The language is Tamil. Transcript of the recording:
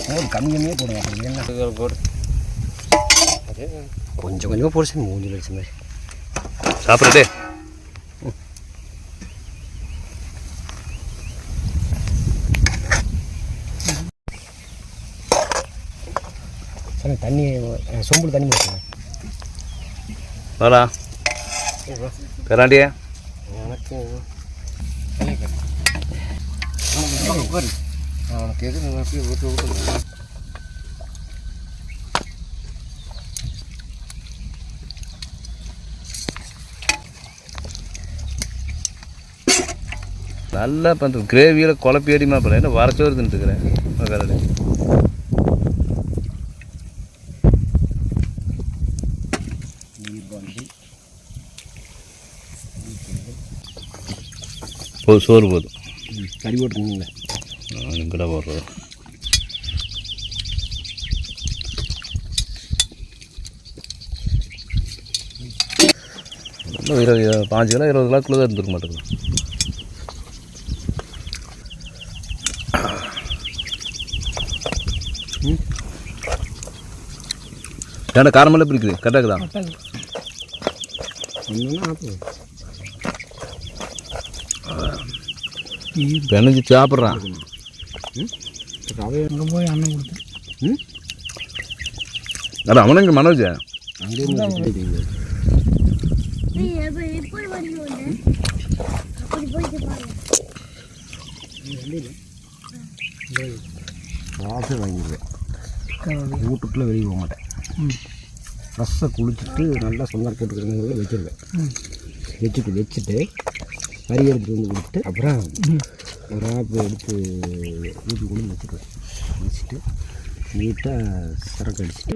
கம்மி கம்மியாக போடுங்க. என்ன போடு கொஞ்சம் கொஞ்சமாக போடுச்சு மூஞ்சி வச்ச மாதிரி சாப்பிட்றதே. சரி தண்ணி சொம்புல தண்ணி போடுங்க. வாடா கராண்டியா எனக்கு அவனுக்கு எது அப்படியே விட்டு விட்டு நல்லா இப்போ அந்த கிரேவியில் குழப்பி அடிமா போல என்ன வரச்சோறு தின்ட்டுக்கிறேன் கரடி. போதும் சோறு போதும். கறி போட்டுருந்தீங்களா எங்கடா போடுறது. ரொம்ப 5 கிலோ 20 கிலோக்குள்ளே தான் இருந்துருக்க மாட்டேங்குது. ஏன்னா காரமெல்லாம் எப்படி இருக்குது? கரெக்டாக இருக்குதா? பெனஞ்சு சாப்பிட்றான். அங்கே போய் அண்ணன் கொடுத்தேன். அதான் அவனும் இங்கே மனோஜ் வாங்கிடுவேன். வீட்டுக்குள்ளே வெளியே போக மாட்டேன். ஃப்ரெஷ்ஷாக குளிச்சுட்டு நல்லா சொன்னார் போட்டுக்கிறேங்கிறத வச்சுருவேன். வச்சுட்டு கறி எடுத்துகிட்டு வந்து கொடுத்துட்டு அப்புறம் ஒரு ஆப்பு எடுத்து ஊற்றி கொண்டு வச்சுருவேன். வச்சுட்டு நீட்டாக சரக்கு அடிச்சுட்டு